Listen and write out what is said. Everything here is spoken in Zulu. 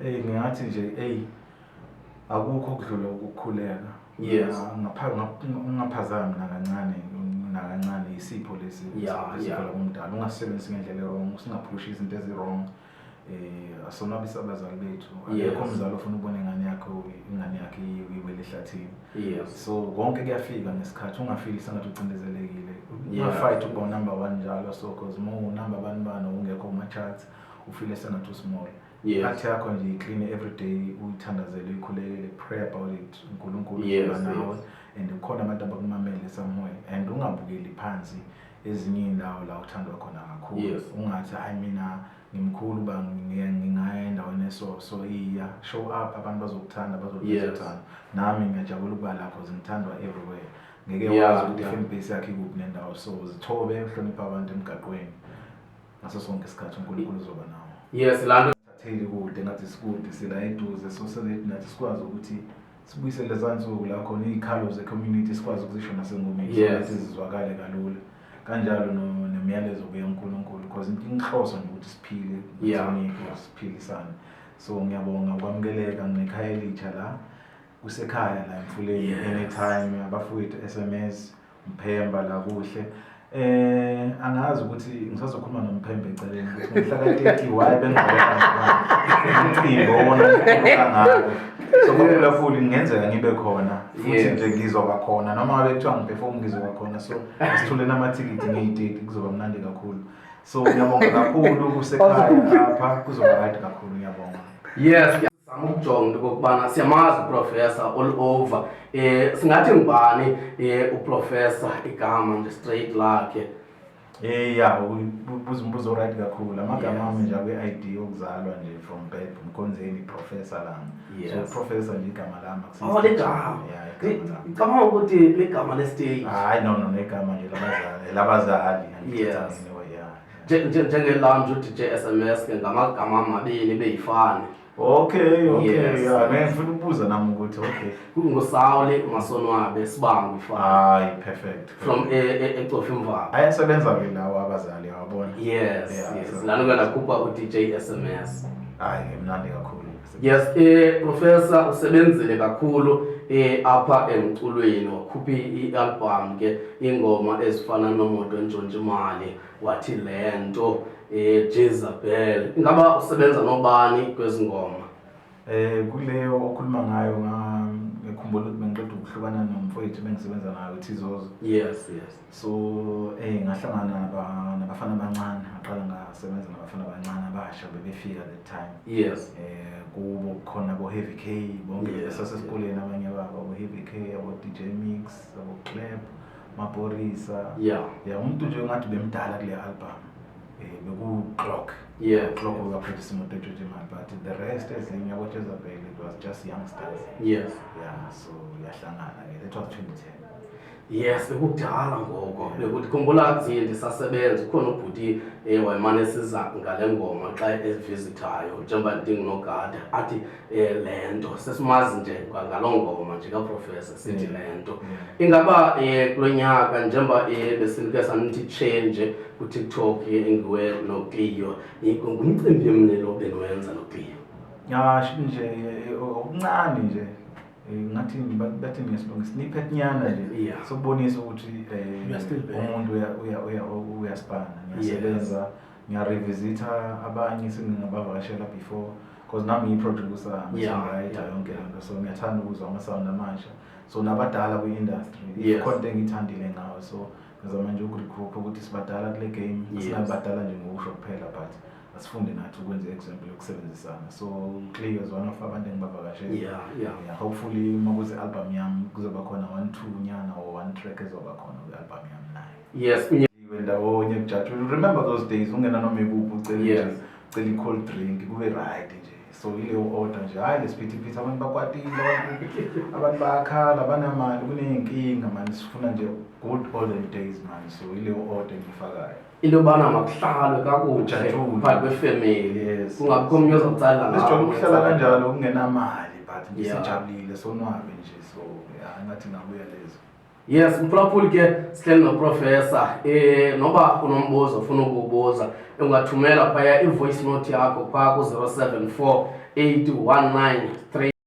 Ngingathi nje akukho okudlula ukukhuleka. Yes. Ungaphazami nakancane isipho lesi esivela kumdala. Ungasebenzisi ngendlela wrong, usingaphusha izinto ezi-wrong. Asonwabisa abazali bethu. Akekho umzali ofuna ubona ingane yakhe iwele ehlathini. Yes. So konke kuyafika ngesikhathi, ungafili sengathi ucindezelekile. Ungafight ukuba number 1 njalo, so cause uma number 1 ungekho kuma-charts ufile sengathi usmall. Heart yakho nje iclean every day, uyithandazele, uyikhulekele, pray about it. uNkulunkulu uzoba nawe, and ukhona abantu abakumamele somewhere, and ungabukeli phansi ezinye indawo la uthandwa khona kakhulu. Ungathi mina ngimkhulu ba ngingaya endaweni so iya show up, abantu bazokuthanda, bazokuthanda. Nami ngiyajabula ukuba lapho ngithandwa everywhere. Ngeke wazi ukuthi fan base yakhe ikuphi nendawo, so zithobe uhlonipha abantu emgaqweni. Ngaso sonke isikhathi uNkulunkulu uzoba nawe. Yes, lando Theli kude ngathi sikude sila eduze, so selethu nathi sikwazi ukuthi sibuyisele lezansuku la khona izikhalo ze-community sikwazi ukuzisho nasengomeni, so sizwakale kalula. Kanjalo nemiyalezo beyaNkulunkulu, because inhloso nje ukuthi siphile, siphilisane. So ngiyabonga ukwamukeleka ngekhaya elitsha la kusekhaya la Emfuleni. Anytime abafowethu SMS Mphemba la kuhle. Angazi ukuthi ngisazokhuluma noMphembe eceleni ukuthi ngihlala 30 why ngakho. So kuphela futhi ngenzeka ngibe khona futhi nje ngizoba khona noma ngabe kuthiwa ngiperform ngizoba khona, so asithule namathikithi ngeyidate kuzoba mnandi kakhulu. So ngiyabonga kakhulu kusekhaya lapha, kuzoba right kakhulu, ngiyabonga. Yes, ukujonga ukubana siyamazi uprofessor all over. Singathi ngibani uprofessor igama nje straight lakhe? Umbuzo right kakhulu. Amagama ami nje kwi-ID yokuzalwa nje from birth Mkhonzeni Professor lami. So professor nje igama lami Oh, legama. Ngicabanga ukuthi legama lestage. Hayi no negama nje labazali. Yes. Njengelami uthi JSMS ke ngamagama amabili beyifana. Okay. Ngifuna ukubuza nami ukuthi ngusawule uMasonwabe Sibanga ifana. Hayi perfect. From eCofimvaba. Ayasebenza ke lawo abazali yabona. Yes. Lana kana kuba uDJ SMS. Hayi mnandi kakhulu. Yes, professor usebenzile kakhulu apha emculweni, wakhupha i-album ke ingoma ezifana noMoto Ntshontshimalli, wathi lento Jezebel. Ingaba usebenza nobani kwezingoma? Kuleyo okhuluma ngayo ngikhumbula ukuthi bengiqeda ukuhlukana nomfowethu bengisebenza nayo uThizozo. Yes. So ngahlangana nabafana abancane, ngaqala ngasebenza nabafana abancane abasha bebefika that time. Yes. Kubo khona bo Heavy K, bonke besasesikoleni abanye babo bo Heavy K, abo DJ Mix, abo Clap, Maporisa. Umuntu nje ngathi bemdala kule album. Beku Clock. Clock produce Moto Ntshontshimalli, but the rest ezinye abo Jezebel, it was just youngsters. Yes. So yahlangana ke, that was 2010. Yes, bekudala ngoko. Bekuthi khumbula kuthi ndisasebenza khona ubhuti wayemane siza ngale ngoma xa evisitayo njengoba ndinginogada athi lento sesimazi nje ngaloo ngoma nje kaprofessor sithi lento. Ingaba kulonyaka njengoba besinike sanithi change ku TikTok engiwe noCleo, ngumcimbi emnelo beniwenza noCleo? Nje okuncane nje ngathi bathi ngesilungu snippet nyana nje sobonisa ukuthi umuntu uyaspana. Ngiyasebenza, ngiyarevisita abanye sengingabavakashela before, because nami ngiyiproducer, ngisongwriter yonke lento, so ngiyathanda ukuzwa ama-sound amasha. So nabadala kwi-industry content engithandile ngawo, so ngizama nje ukurecruit ukuthi sibadala kule game, singabadala nje ngokusho kuphela, but asifunde nathi ukwenza example yokusebenzisana. So Cleo is one of abantu engibavakashela. Hopefully makuze album yami kuzoba khona 1-2 nyana or 1 track ezoba khona kwi-album yami nayo. Yes. Ndawonye kujudge. Remember those days ungena noma ikuphi ucela i-cold drink kube right nje. So ileyo order nje, hayi lesiphithiphithi abantu bakwatile, abantu bayakhala, banamali, kuney'nkinga manje, sifuna nje good olden days manje. So ileyo order ngifakayo. Into bana makuhlalwe kakuhle phakathi kwefamily. Kungabikho omunye ozokucala ngawo. Sijwayele ukuhlala kanjalo kungenamali, but nje sijabulile sonwabe nje. So ngathi ngabuya lezo. Yes, mphulaphuli ke sihleli noprofessor noba unombuzo ufuna ukubuza ungathumela phaya i-voice note yakho phaa ku 074 819 3